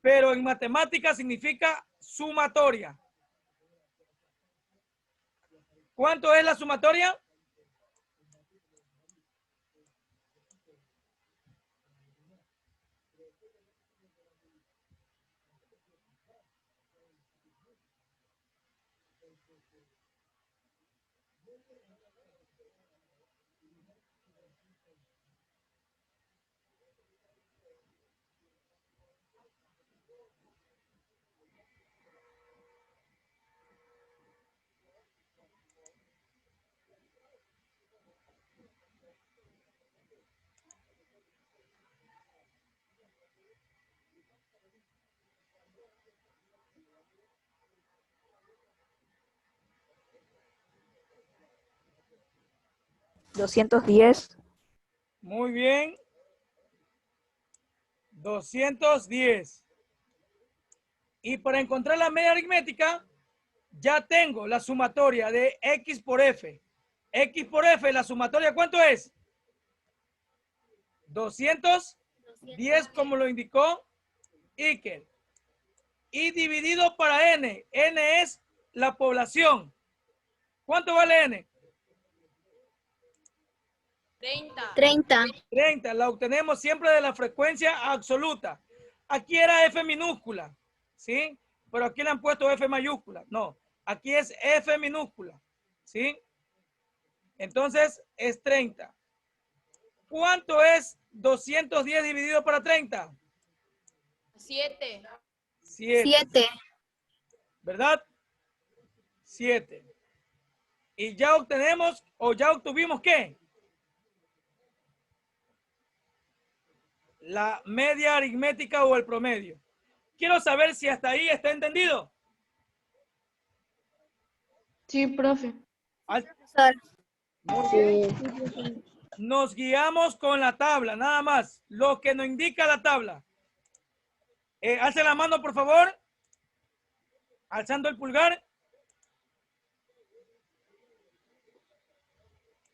Speaker 2: pero en matemáticas significa sumatoria. ¿Cuánto es la sumatoria?
Speaker 7: $210.
Speaker 2: Muy bien. 210. Y para encontrar la media aritmética, ya tengo la sumatoria de X por F. X por F, la sumatoria, ¿cuánto es? 210, como lo indicó Iker. Y dividido para N. N es la población. ¿Cuánto vale N?
Speaker 6: 30.
Speaker 3: 30.
Speaker 2: 30. La obtenemos siempre de la frecuencia absoluta. Aquí era F minúscula, ¿sí? Pero aquí le han puesto F mayúscula. No, aquí es F minúscula, ¿sí? Entonces es 30. ¿Cuánto es 210 dividido para 30?
Speaker 6: 7.
Speaker 3: 7.
Speaker 2: ¿Verdad? 7. Y ya obtenemos, o ya obtuvimos, ¿qué? La media aritmética o el promedio. Quiero saber si hasta ahí está entendido.
Speaker 1: Sí, profe.
Speaker 2: Muy bien. Nos guiamos con la tabla, nada más. Lo que nos indica la tabla. Alce la mano, por favor. Alzando el pulgar.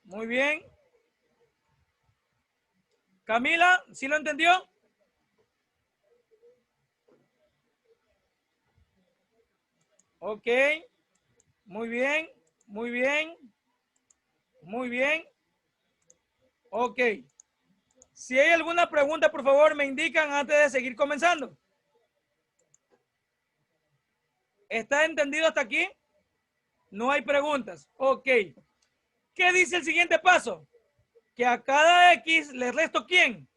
Speaker 2: Muy bien. Camila, ¿sí lo entendió? Ok. Muy bien, muy bien, muy bien. Ok. Si hay alguna pregunta, por favor, me indican antes de seguir comenzando. ¿Está entendido hasta aquí? No hay preguntas. Ok. ¿Qué dice el siguiente paso? Que a cada X le resto ¿quién?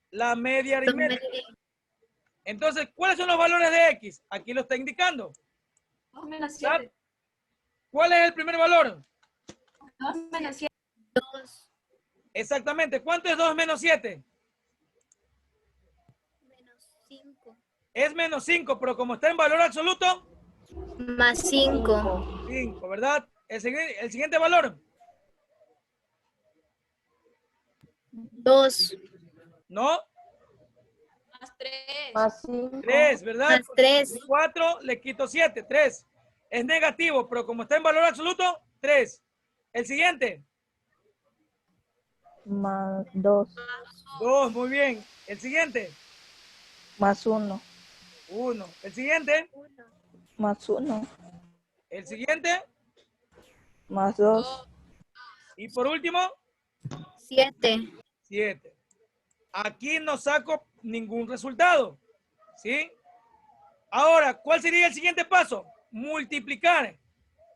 Speaker 2: La media aritmética. Entonces, ¿cuáles son los valores de X? Aquí lo está indicando.
Speaker 6: 2 menos 7.
Speaker 2: ¿Cuál es el primer valor?
Speaker 6: 2 menos 7.
Speaker 2: Exactamente. ¿Cuánto es 2 menos 7?
Speaker 3: Menos 5.
Speaker 2: Es menos 5, pero como está en valor absoluto,
Speaker 3: Más 5.
Speaker 2: 5, ¿verdad? El siguiente valor.
Speaker 3: 2.
Speaker 2: No,
Speaker 6: Más 3.
Speaker 7: Más 5.
Speaker 2: 3, ¿verdad?
Speaker 3: Más 3.
Speaker 2: 4 le quito 7, 3. Es negativo, pero como está en valor absoluto, 3. El siguiente.
Speaker 7: Más 2.
Speaker 2: 2, muy bien. El siguiente.
Speaker 7: Más 1.
Speaker 2: 1. El siguiente.
Speaker 7: Más 1.
Speaker 2: El siguiente.
Speaker 7: Más 2.
Speaker 2: Y por último,
Speaker 3: 7.
Speaker 2: 7. Aquí no saco ningún resultado. ¿Sí? Ahora, ¿cuál sería el siguiente paso? Multiplicar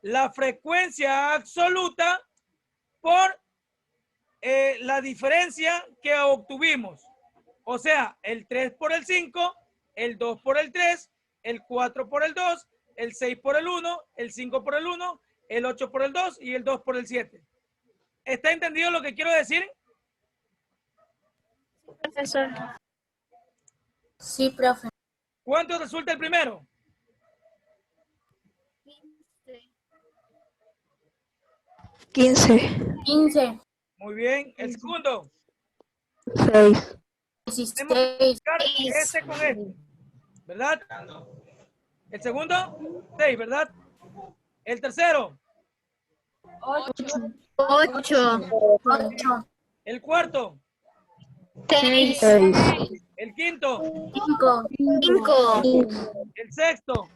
Speaker 2: la frecuencia absoluta por la diferencia que obtuvimos. O sea, el 3 por el 5, el 2 por el 3, el 4 por el 2, el 6 por el 1, el 5 por el 1, el 8 por el 2 y el 2 por el 7. ¿Está entendido lo que quiero decir?
Speaker 3: Profesor. Sí, profe.
Speaker 2: ¿Cuánto resulta el primero?
Speaker 7: 15.
Speaker 3: 15.
Speaker 2: Muy bien. El segundo.
Speaker 7: 6.
Speaker 3: 16.
Speaker 2: Tenemos que multiplicar este con este, ¿verdad? El segundo, 6, ¿verdad? El tercero.
Speaker 3: 8.
Speaker 2: El cuarto.
Speaker 3: 6.
Speaker 7: 6.
Speaker 2: El quinto.
Speaker 3: 5. 5.
Speaker 2: El sexto.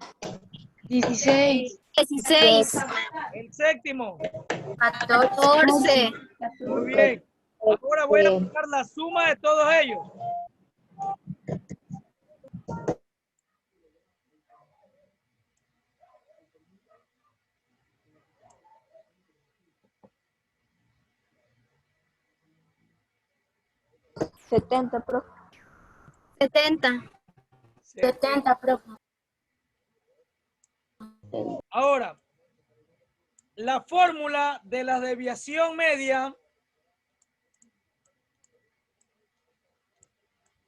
Speaker 1: 16.
Speaker 3: 16.
Speaker 2: El séptimo.
Speaker 3: 14.
Speaker 2: Muy bien. Ahora voy a buscar la suma de todos ellos.
Speaker 7: ¿70, profe?
Speaker 3: 70. 70, profe.
Speaker 2: Ahora, la fórmula de la desviación media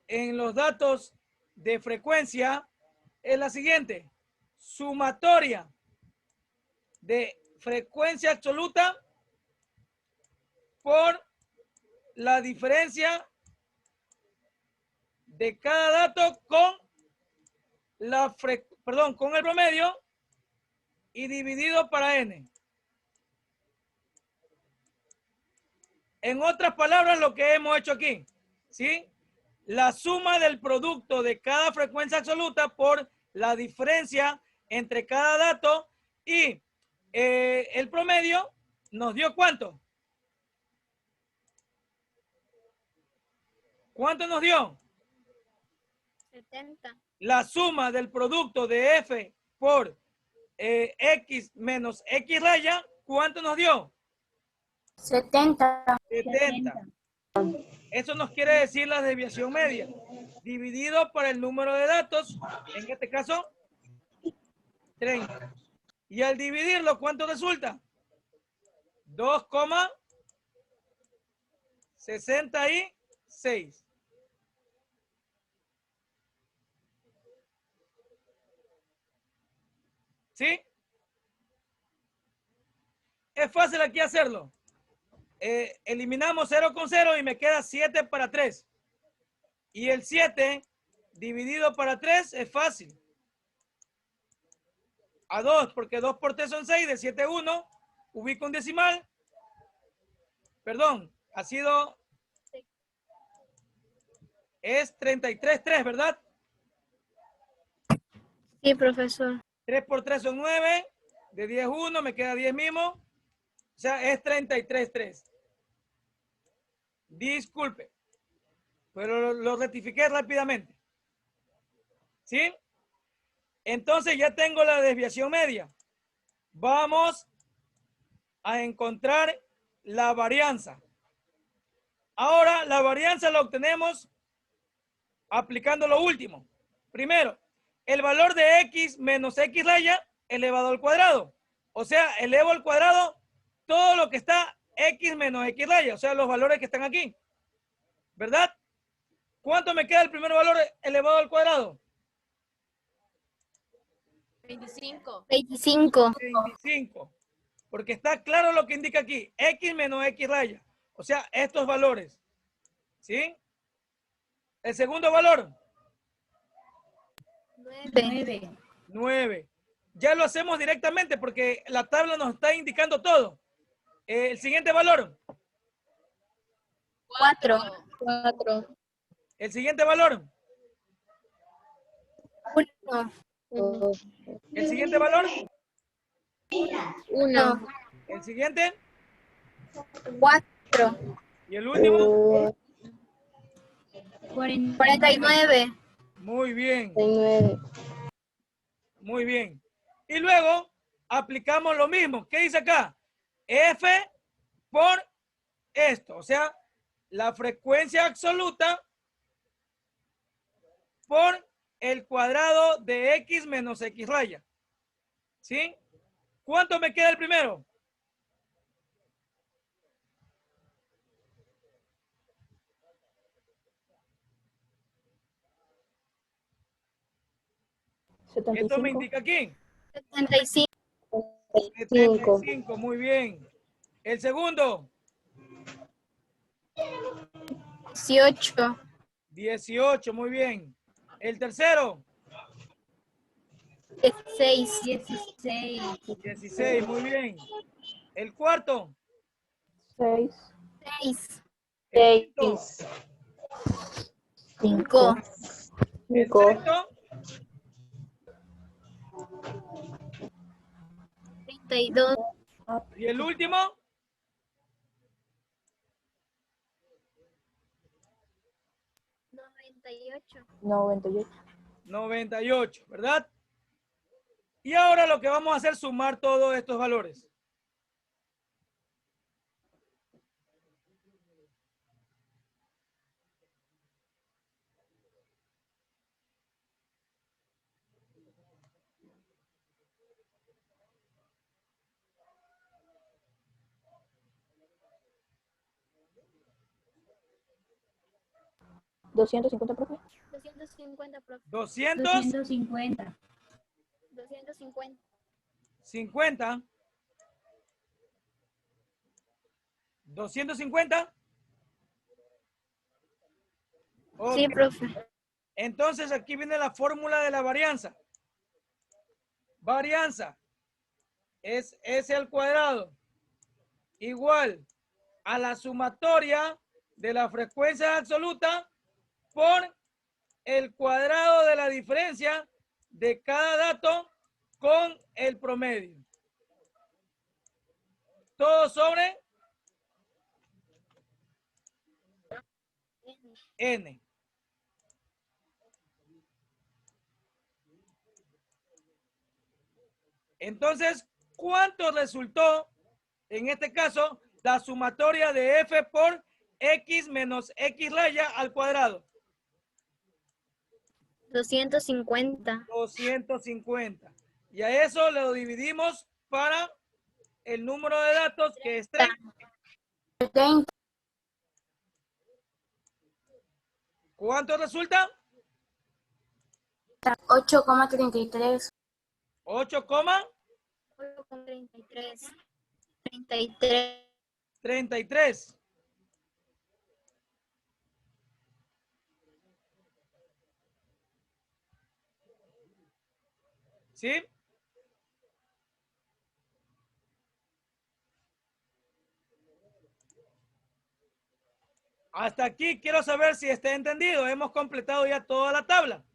Speaker 2: en los datos de frecuencia es la siguiente. Sumatoria de frecuencia absoluta por la diferencia de cada dato con con el promedio y dividido para n. En otras palabras, lo que hemos hecho aquí, ¿sí? La suma del producto de cada frecuencia absoluta por la diferencia entre cada dato y el promedio nos dio ¿cuánto? ¿Cuánto nos dio?
Speaker 3: 70.
Speaker 2: La suma del producto de f por x menos x raya, ¿cuánto nos dio?
Speaker 3: 70.
Speaker 2: 70. Eso nos quiere decir la desviación media, dividido por el número de datos, en este caso, 30. Y al dividirlo, ¿cuánto resulta? 2,66. ¿Sí? Es fácil aquí hacerlo. Eliminamos 0 con 0 y me queda 7 para 3. Y el 7 dividido para 3 es fácil. A 2, porque 2 por 3 son 6, de 7 a 1, ubico un decimal. Perdón, ha sido... Es 33,3, ¿verdad?
Speaker 3: Sí, profesor.
Speaker 2: 3 por 3 son 9, de 10 1, me queda 10 mismo. O sea, es 33,3. Disculpe. Pero lo rectifiqué rápidamente. ¿Sí? Entonces ya tengo la desviación media. Vamos a encontrar la varianza. Ahora, la varianza la obtenemos aplicando lo último. Primero, el valor de x menos x raya elevado al cuadrado. O sea, elevo al cuadrado todo lo que está x menos x raya. O sea, los valores que están aquí. ¿Verdad? ¿Cuánto me queda el primer valor elevado al cuadrado?
Speaker 6: 25.
Speaker 3: 25.
Speaker 2: 25. Porque está claro lo que indica aquí. X menos X raya. O sea, estos valores. ¿Sí? El segundo valor.
Speaker 9: 9.
Speaker 2: 9. Ya lo hacemos directamente porque la tabla nos está indicando todo. El siguiente valor.
Speaker 3: 4.
Speaker 8: 4.
Speaker 2: El siguiente valor.
Speaker 3: 1.
Speaker 2: El siguiente valor.
Speaker 3: 1.
Speaker 2: El siguiente.
Speaker 3: 4.
Speaker 2: Y el último.
Speaker 3: 49.
Speaker 2: Muy bien.
Speaker 3: 49.
Speaker 2: Muy bien. Y luego aplicamos lo mismo. ¿Qué dice acá? F por esto. O sea, la frecuencia absoluta por el cuadrado de x menos x raya. ¿Sí? ¿Cuánto me queda el primero? Esto me indica aquí.
Speaker 3: 75.
Speaker 2: 75, muy bien. El segundo.
Speaker 3: 18.
Speaker 2: 18, muy bien. El tercero.
Speaker 3: 16.
Speaker 2: 16, muy bien. El cuarto.
Speaker 7: 6.
Speaker 3: 6.
Speaker 2: El quinto.
Speaker 3: 5.
Speaker 2: El sexto.
Speaker 3: 32.
Speaker 2: Y el último.
Speaker 3: 98.
Speaker 7: 98.
Speaker 2: 98, ¿verdad? Y ahora lo que vamos a hacer es sumar todos estos valores.
Speaker 7: ¿250, profe?
Speaker 3: 250, profe.
Speaker 2: 250.
Speaker 9: 250.
Speaker 3: 250.
Speaker 2: 250. Ok.
Speaker 3: Sí, profe.
Speaker 2: Entonces aquí viene la fórmula de la varianza. Varianza es S al cuadrado igual a la sumatoria de la frecuencia absoluta por el cuadrado de la diferencia de cada dato con el promedio. Todo sobre N. Entonces, ¿cuánto resultó en este caso la sumatoria de F por X menos X raya al cuadrado?
Speaker 3: 250.
Speaker 2: 250. Y a eso lo dividimos para el número de datos que es 30.
Speaker 3: 30.
Speaker 2: ¿Cuánto resulta?
Speaker 3: 8,33.
Speaker 2: 8,
Speaker 3: 8,33. 33.
Speaker 2: 33. ¿Sí? Hasta aquí quiero saber si está entendido. Hemos completado ya toda la tabla.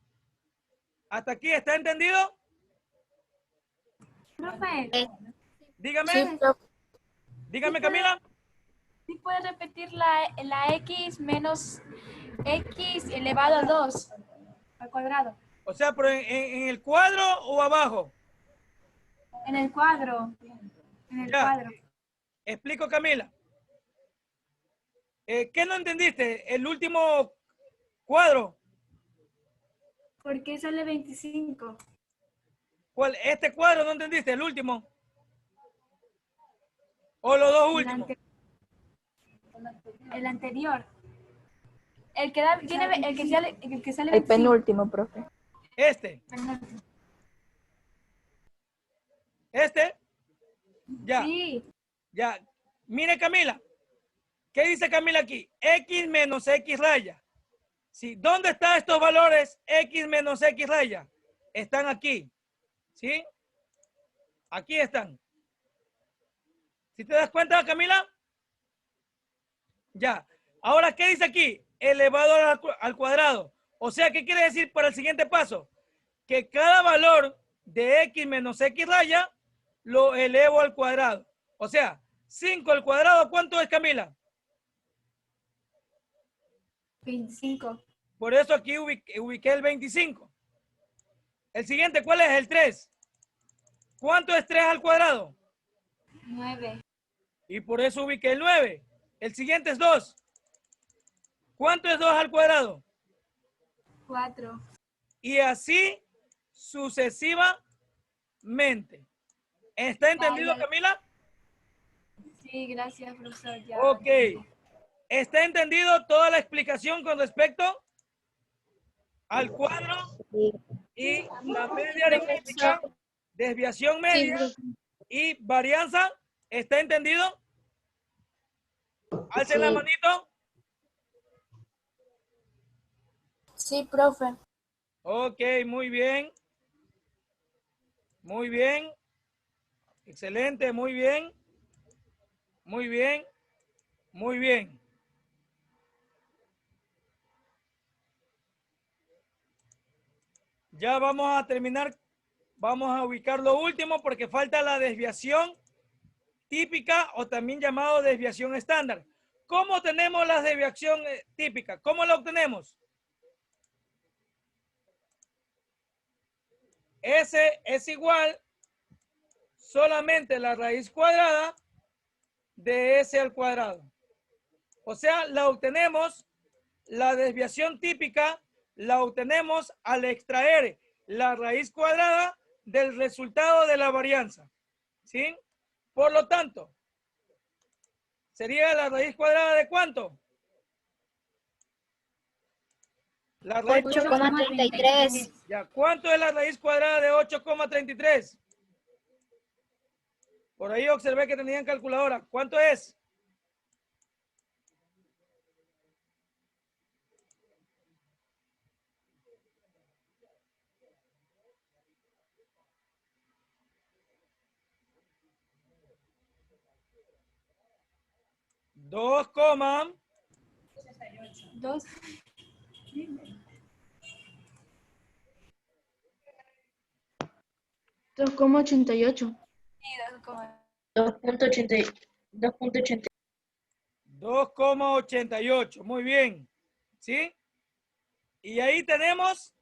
Speaker 2: ¿Hasta aquí está entendido?
Speaker 9: Profe,
Speaker 2: Dígame.
Speaker 3: Sí, profe.
Speaker 2: Dígame, Camila.
Speaker 6: ¿Sí puede repetir la x menos x elevado a 2 al cuadrado?
Speaker 2: O sea, pero en el cuadro o abajo.
Speaker 6: En el cuadro. En el
Speaker 2: Ya.
Speaker 6: cuadro.
Speaker 2: Explico, Camila. ¿Qué no entendiste? El último cuadro.
Speaker 6: ¿Por qué sale 25?
Speaker 2: ¿Cuál? Este cuadro no entendiste, el último. O los dos últimos.
Speaker 6: El anterior. El que da, tiene, el que sale
Speaker 7: El
Speaker 6: 25.
Speaker 7: penúltimo, profe.
Speaker 2: Este. Este. Ya.
Speaker 6: Sí.
Speaker 2: Ya. Mire, Camila. ¿Qué dice Camila aquí? X menos X raya. ¿Sí? ¿Dónde están estos valores X menos X raya? Están aquí. ¿Sí? Aquí están. ¿Sí te das cuenta, Camila? Ya. Ahora, ¿qué dice aquí? Elevado al cuadrado. O sea, ¿qué quiere decir para el siguiente paso? Que cada valor de X menos X raya lo elevo al cuadrado. O sea, 5 al cuadrado, ¿cuánto es, Camila?
Speaker 6: 25.
Speaker 2: Por eso aquí ubiqué el 25. El siguiente, ¿cuál es? El 3. ¿Cuánto es 3 al cuadrado?
Speaker 6: 9.
Speaker 2: Y por eso ubiqué el 9. El siguiente es 2. ¿Cuánto es 2 al cuadrado?
Speaker 6: 4.
Speaker 2: Y así sucesivamente. ¿Está entendido, Camila?
Speaker 6: Sí, gracias, profesor. Ya.
Speaker 2: Ok. ¿Está entendido toda la explicación con respecto al cuadro y la media aritmética, desviación media y varianza? ¿Está entendido? Alcen la manito.
Speaker 6: Sí, profe.
Speaker 2: Ok, muy bien. Muy bien. Excelente, muy bien. Muy bien. Muy bien. Ya vamos a terminar. Vamos a ubicar lo último porque falta la desviación típica o también llamado desviación estándar. ¿Cómo tenemos la desviación típica? ¿Cómo la obtenemos? S es igual solamente la raíz cuadrada de S al cuadrado. O sea, la obtenemos, la desviación típica, la obtenemos al extraer la raíz cuadrada del resultado de la varianza. ¿Sí? Por lo tanto, ¿sería la raíz cuadrada de cuánto? La raíz
Speaker 3: 8,33.
Speaker 2: Ya, ¿cuánto es la raíz cuadrada de 8,33? Por ahí observé que tenían calculadora. ¿Cuánto es? Dos coma.
Speaker 1: 2,88.
Speaker 2: 2,88. Muy bien. ¿Sí? Y ahí tenemos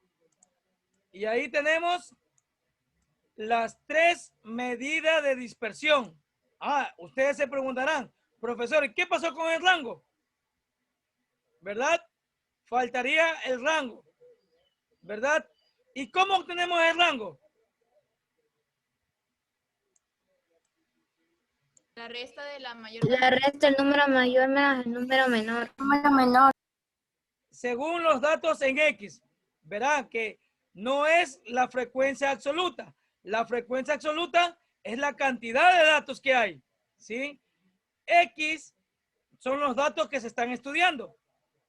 Speaker 2: las tres medidas de dispersión. Ah, ustedes se preguntarán, profesor, ¿qué pasó con el rango? ¿Verdad? Faltaría el rango. ¿Verdad? ¿Y cómo obtenemos el rango?
Speaker 6: La resta de la mayor.
Speaker 3: La resta el número mayor menos el número menor.
Speaker 2: Según los datos en X, verán que no es la frecuencia absoluta. La frecuencia absoluta es la cantidad de datos que hay. ¿Sí? X son los datos que se están estudiando.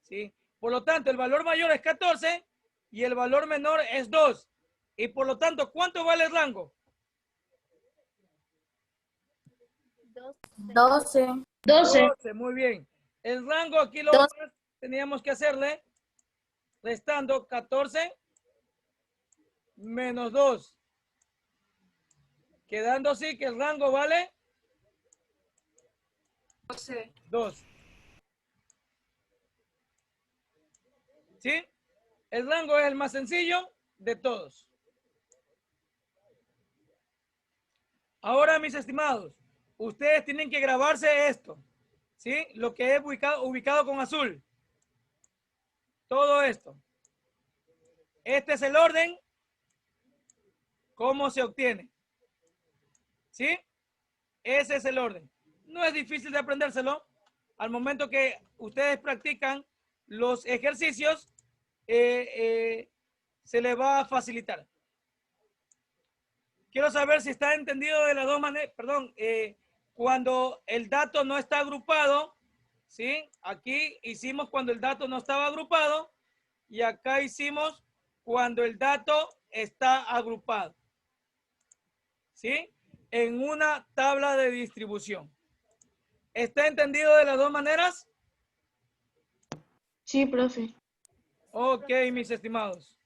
Speaker 2: ¿Sí? Por lo tanto, el valor mayor es 14 y el valor menor es 2. Y por lo tanto, ¿cuánto vale el rango?
Speaker 3: 12.
Speaker 2: 12, muy bien. El rango aquí lo teníamos que hacerle restando 14 menos 2. Quedando así que el rango vale
Speaker 6: 12.
Speaker 2: 2. ¿Sí? El rango es el más sencillo de todos. Ahora, mis estimados, ustedes tienen que grabarse esto, ¿sí? Lo que es ubicado con azul. Todo esto. Este es el orden. ¿Cómo se obtiene? ¿Sí? Ese es el orden. No es difícil de aprendérselo. Al momento que ustedes practican los ejercicios, se les va a facilitar. Quiero saber si está entendido de las dos maneras. Perdón, cuando el dato no está agrupado, ¿sí? Aquí hicimos cuando el dato no estaba agrupado y acá hicimos cuando el dato está agrupado, ¿sí? En una tabla de distribución. ¿Está entendido de las dos maneras?
Speaker 1: Sí, profe.
Speaker 2: Ok, mis estimados.